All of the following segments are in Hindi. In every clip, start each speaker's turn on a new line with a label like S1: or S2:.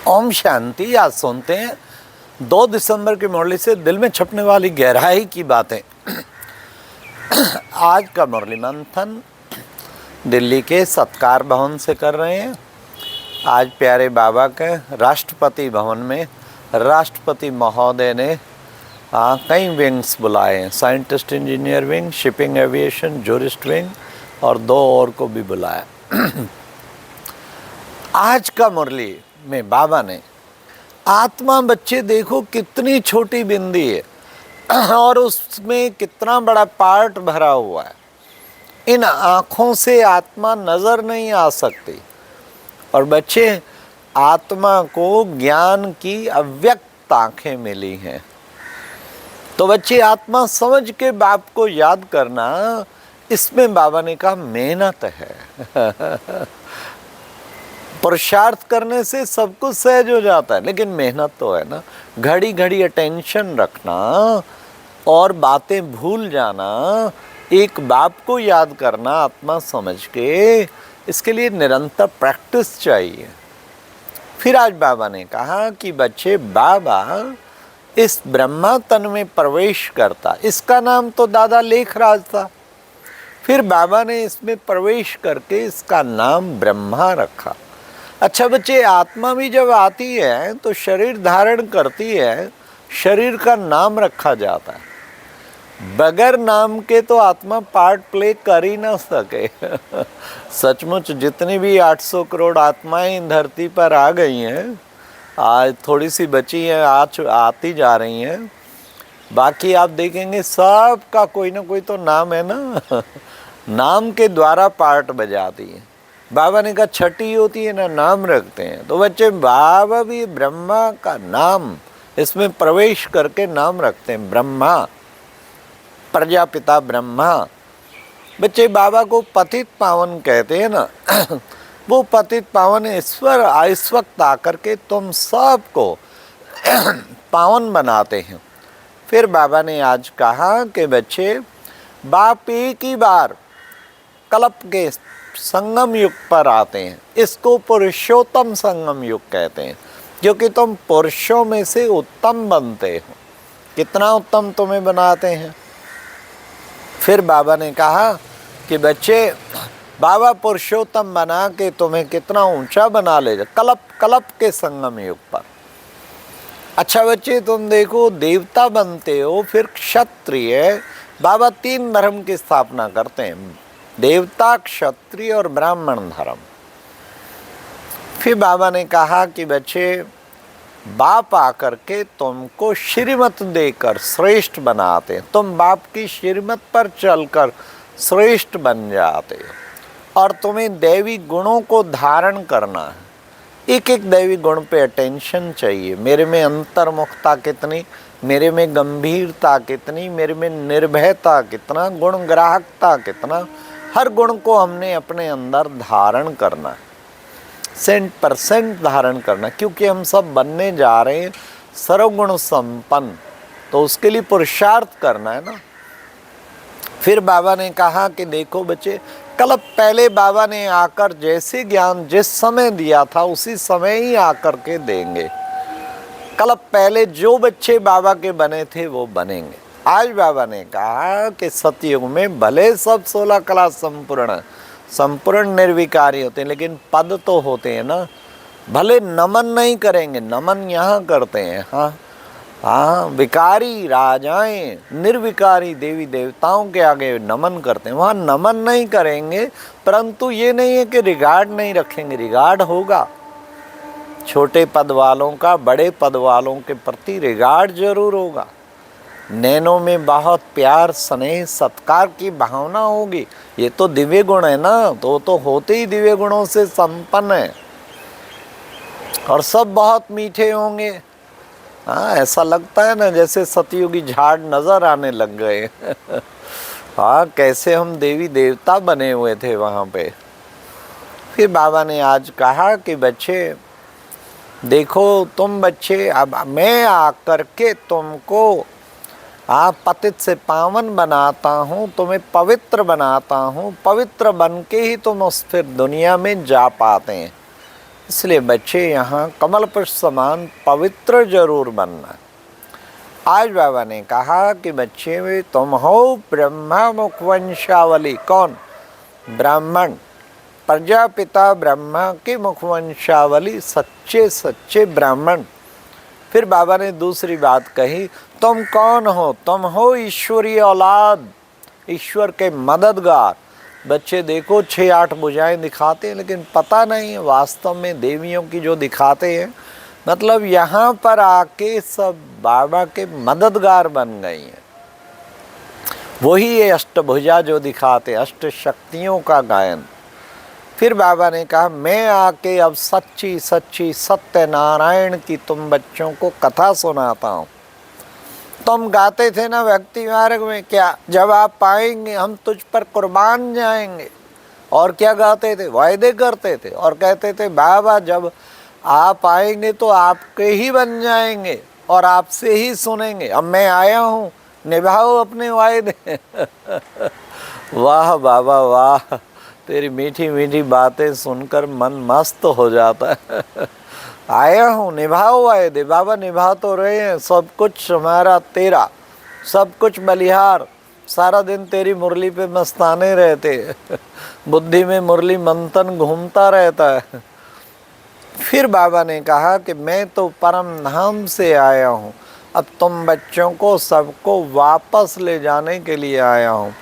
S1: ओम शांति। आज सुनते हैं 2 दिसंबर की मुरली से दिल में छपने वाली गहराई की बातें। आज का मुरली मंथन दिल्ली के सत्कार भवन से कर रहे हैं। आज प्यारे बाबा के राष्ट्रपति भवन में राष्ट्रपति महोदय ने कई विंग्स बुलाए हैं, scientist engineer wing, shipping aviation, jurist wing और 2 और को भी बुलाया। आज का मुरली में बाबा ने आत्मा बच्चे देखो कितनी छोटी बिंदी है और उसमें कितना बड़ा पार्ट भरा हुआ है। इन आँखों से आत्मा नज़र नहीं आ सकती और बच्चे आत्मा को ज्ञान की अव्यक्त आँखें मिली हैं। तो बच्चे आत्मा समझ के बाप को याद करना, इसमें बाबा ने कहा मेहनत है। पुरुषार्थ करने से सब कुछ सहज हो जाता है, लेकिन मेहनत तो है ना। घड़ी घड़ी अटेंशन रखना और बातें भूल जाना, एक बाप को याद करना आत्मा समझ के, इसके लिए निरंतर प्रैक्टिस चाहिए। फिर आज बाबा ने कहा कि बच्चे बाबा इस ब्रह्मा तन में प्रवेश करता, इसका नाम तो दादा लेखराज था। फिर बाबा ने इसमें प्रवेश करके इसका नाम ब्रह्मा रखा। अच्छा बच्चे, आत्मा भी जब आती है तो शरीर धारण करती है, शरीर का नाम रखा जाता है। बगैर नाम के तो आत्मा पार्ट प्ले कर ही ना सके। सचमुच जितनी भी 800 करोड़ आत्माएं धरती पर आ गई हैं, आज थोड़ी सी बची हैं, आज आती जा रही हैं, बाकी आप देखेंगे सबका कोई ना कोई तो नाम है ना। नाम के द्वारा पार्ट बजाती है। बाबा ने कहा छठी होती है ना, नाम रखते हैं। तो बच्चे बाबा भी ब्रह्मा का नाम इसमें प्रवेश करके नाम रखते हैं, ब्रह्मा, प्रजापिता ब्रह्मा। बच्चे बाबा को पतित पावन कहते हैं ना। वो पतित पावन ईश्वर इस वक्त आकर के तुम सबको पावन बनाते हैं। फिर बाबा ने आज कहा कि बच्चे बाप एक ही बार कल्प के संगम युग पर आते हैं, इसको पुरुषोत्तम संगम युग कहते हैं, क्योंकि तुम पुरुषों में से उत्तम बनते हो। कितना उत्तम तुम्हें बनाते हैं। फिर बाबा ने कहा कि बच्चे बाबा पुरुषोत्तम बना के तुम्हें कितना ऊंचा बना ले कल्प के संगम युग पर। अच्छा बच्चे, तुम देखो देवता बनते हो, फिर क्षत्रिय। बाबा 3 धर्म की स्थापना करते हैं, देवता, क्षत्रिय और ब्राह्मण धर्म। फिर बाबा ने कहा कि बच्चे बाप आकर के तुमको श्रीमत देकर श्रेष्ठ बनाते हैं, तुम बाप की श्रीमत पर चलकर श्रेष्ठ बन जाते हो और तुम्हें दैवी गुणों को धारण करना है। एक एक दैवी गुण पे अटेंशन चाहिए। मेरे में अंतर्मुखता कितनी, मेरे में गंभीरता कितनी, मेरे में निर्भयता कितना, गुण ग्राहकता कितना, हर गुण को हमने अपने अंदर धारण करना है, 100% धारण करना, क्योंकि हम सब बनने जा रहे हैं सर्वगुण संपन्न। तो उसके लिए पुरुषार्थ करना है ना। फिर बाबा ने कहा कि देखो बच्चे, कल पहले बाबा ने आकर जैसे ज्ञान जिस समय दिया था उसी समय ही आकर के देंगे। कल पहले जो बच्चे बाबा के बने थे वो बनेंगे। आज बाबा ने कहा कि सतयुग में भले सब 16 कला संपूर्ण निर्विकारी होते हैं, लेकिन पद तो होते हैं ना। भले नमन नहीं करेंगे, नमन यहाँ करते हैं। हाँ, विकारी राजाएं निर्विकारी देवी देवताओं के आगे नमन करते हैं, वहाँ नमन नहीं करेंगे। परंतु ये नहीं है कि रिगार्ड नहीं रखेंगे, रिगार्ड होगा। छोटे पद वालों का बड़े पद वालों के प्रति रिगार्ड जरूर होगा। नैनों में बहुत प्यार, स्नेह, सत्कार की भावना होगी। ये तो दिव्य गुण है ना, तो होते ही दिव्य गुणों से संपन्न है और सब बहुत मीठे होंगे। हाँ, ऐसा लगता है ना जैसे सतयुगी झाड़ नजर आने लग गए। हाँ, कैसे हम देवी देवता बने हुए थे वहाँ पे। फिर बाबा ने आज कहा कि बच्चे देखो, तुम बच्चे, अब मैं आकर के तुमको पतित से पावन बनाता हूँ, तुम्हें पवित्र बनाता हूँ। पवित्र बन के ही तुम उस फिर दुनिया में जा पाते हैं। इसलिए बच्चे यहाँ कमल पुष्प समान पवित्र जरूर बनना। आज बाबा ने कहा कि बच्चे में तुम हो ब्रह्मा मुखवंशावली। कौन? ब्राह्मण, प्रजापिता ब्रह्मा की मुखवंशावली, सच्चे सच्चे ब्राह्मण। फिर बाबा ने दूसरी बात कही, तुम कौन हो? तुम हो ईश्वरीय औलाद, ईश्वर के मददगार। बच्चे देखो 6-8 भुजाएं दिखाते हैं, लेकिन पता नहीं वास्तव में देवियों की जो दिखाते हैं, मतलब यहाँ पर आके सब बाबा के मददगार बन गई हैं। वही ये अष्टभुजा जो दिखाते, अष्ट शक्तियों का गायन। फिर बाबा ने कहा, मैं आके अब सच्ची सच्ची सत्यनारायण की तुम बच्चों को कथा सुनाता हूँ। तुम गाते थे ना भक्ति मार्ग में, क्या जब आप पाएंगे हम तुझ पर कुर्बान जाएंगे। और क्या गाते थे? वायदे करते थे और कहते थे बाबा जब आप आएंगे तो आपके ही बन जाएंगे और आपसे ही सुनेंगे। अब मैं आया हूँ, निभाओ अपने वायदे। वाह बाबा वाह, तेरी मीठी मीठी बातें सुनकर मन मस्त हो जाता है। आया हूँ, निभाओ वायदे। बाबा निभा तो रहे हैं, सब कुछ हमारा तेरा, सब कुछ बलिहार। सारा दिन तेरी मुरली पे मस्ताने रहते, बुद्धि में मुरली मंथन घूमता रहता है। फिर बाबा ने कहा कि मैं तो परम धाम से आया हूँ, अब तुम बच्चों को सबको वापस ले जाने के लिए आया हूँ।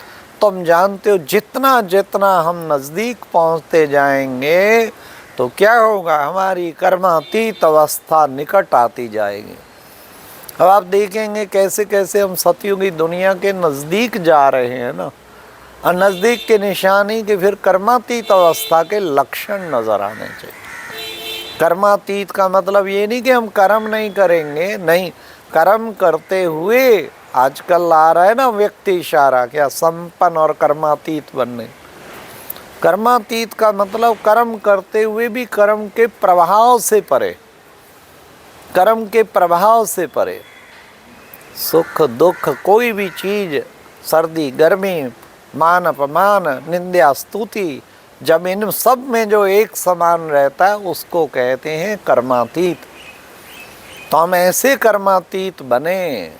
S1: तुम जानते हो जितना जितना हम नज़दीक पहुँचते जाएंगे तो क्या होगा, हमारी कर्मातीत अवस्था निकट आती जाएगी। अब आप देखेंगे कैसे कैसे हम सतयुगी दुनिया के नज़दीक जा रहे हैं ना, और नज़दीक के निशानी के फिर कर्मातीत अवस्था के लक्षण नज़र आने चाहिए। कर्मातीत का मतलब ये नहीं कि हम कर्म नहीं करेंगे, नहीं, कर्म करते हुए आजकल आ रहा है ना व्यक्ति इशारा, क्या संपन्न और कर्मातीत बनने। कर्मातीत का मतलब कर्म करते हुए भी कर्म के प्रभाव से परे, कर्म के प्रभाव से परे। सुख दुख कोई भी चीज, सर्दी गर्मी, मान अपमान, निंदा स्तुति, जब इन सब में जो एक समान रहता है उसको कहते हैं कर्मातीत। तो हम ऐसे कर्मातीत बने।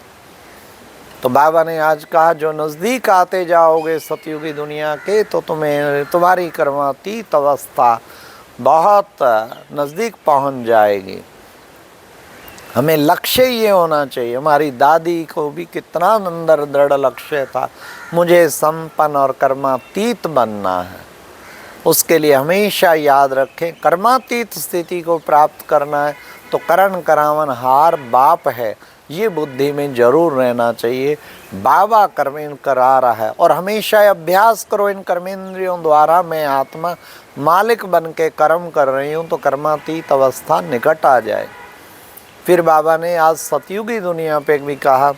S1: तो बाबा ने आज कहा जो नज़दीक आते जाओगे सतयुगी दुनिया के तो तुम्हारी कर्मातीत अवस्था बहुत नज़दीक पहुंच जाएगी। हमें लक्ष्य ये होना चाहिए। हमारी दादी को भी कितना अंदर दृढ़ लक्ष्य था, मुझे संपन्न और कर्मातीत बनना है। उसके लिए हमेशा याद रखें, कर्मातीत स्थिति को प्राप्त करना है तो करण करावन हार बाप है, ये बुद्धि में जरूर रहना चाहिए। बाबा कर्म करा रहा है और हमेशा अभ्यास करो इन कर्मेंद्रियों द्वारा, मैं आत्मा मालिक बन के कर्म कर रही हूँ तो कर्मातीत अवस्था निकट आ जाए। फिर बाबा ने आज सतयुगी दुनिया पे भी कहा,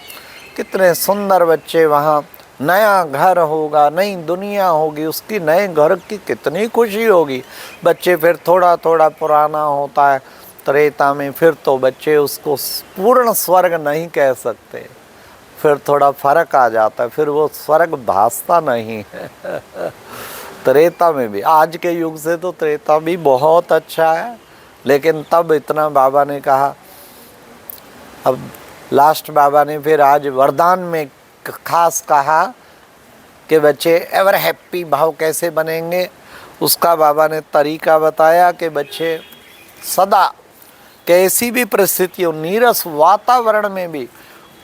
S1: कितने सुंदर बच्चे, वहाँ नया घर होगा, नई दुनिया होगी, उसकी नए घर की कितनी खुशी होगी। बच्चे फिर थोड़ा थोड़ा पुराना होता है त्रेता में, फिर तो बच्चे उसको पूर्ण स्वर्ग नहीं कह सकते, फिर थोड़ा फर्क आ जाता है, फिर वो स्वर्ग भासता नहीं है। त्रेता में भी, आज के युग से तो त्रेता भी बहुत अच्छा है, लेकिन तब इतना बाबा ने कहा। अब लास्ट बाबा ने फिर आज वरदान में खास कहा कि बच्चे एवर हैप्पी भाव कैसे बनेंगे, उसका बाबा ने तरीका बताया कि बच्चे सदा कैसी भी परिस्थितियों, नीरस वातावरण में भी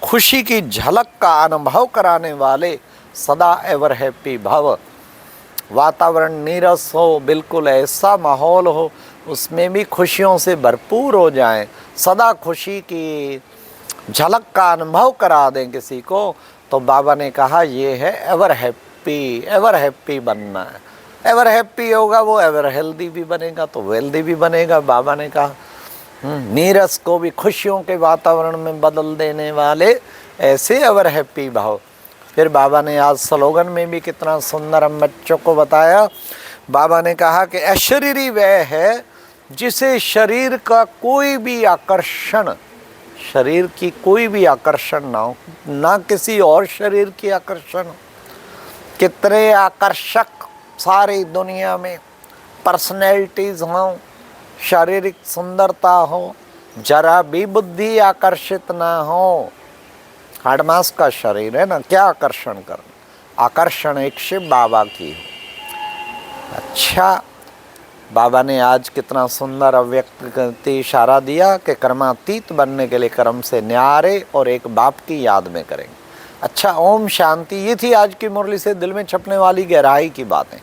S1: खुशी की झलक का अनुभव कराने वाले सदा एवर हैप्पी भव। वातावरण नीरस हो, बिल्कुल ऐसा माहौल हो उसमें भी खुशियों से भरपूर हो जाएं, सदा खुशी की झलक का अनुभव करा दें किसी को, तो बाबा ने कहा ये है एवर हैप्पी बनना है। एवर हैप्पी होगा वो एवर हेल्दी भी बनेगा तो वेल्दी भी बनेगा। बाबा ने कहा नीरस को भी खुशियों के वातावरण में बदल देने वाले ऐसे एवर हैप्पी भाव। फिर बाबा ने आज स्लोगन में भी कितना सुंदर हम बच्चों को बताया। बाबा ने कहा कि अशरीरी वह है जिसे शरीर का कोई भी आकर्षण, शरीर की कोई भी आकर्षण ना हो, ना किसी और शरीर की आकर्षण। कितने आकर्षक सारी दुनिया में पर्सनैलिटीज़ हों, शारीरिक सुंदरता हो, जरा भी बुद्धि आकर्षित ना हो। हाडमास का शरीर है ना, क्या आकर्षण करना, आकर्षण एक शिव बाबा की हो। अच्छा, बाबा ने आज कितना सुंदर अव्यक्त करते इशारा दिया कि कर्मातीत बनने के लिए कर्म से न्यारे और एक बाप की याद में करेंगे। अच्छा, ओम शांति। ये थी आज की मुरली से दिल में छपने वाली गहराई की बातें।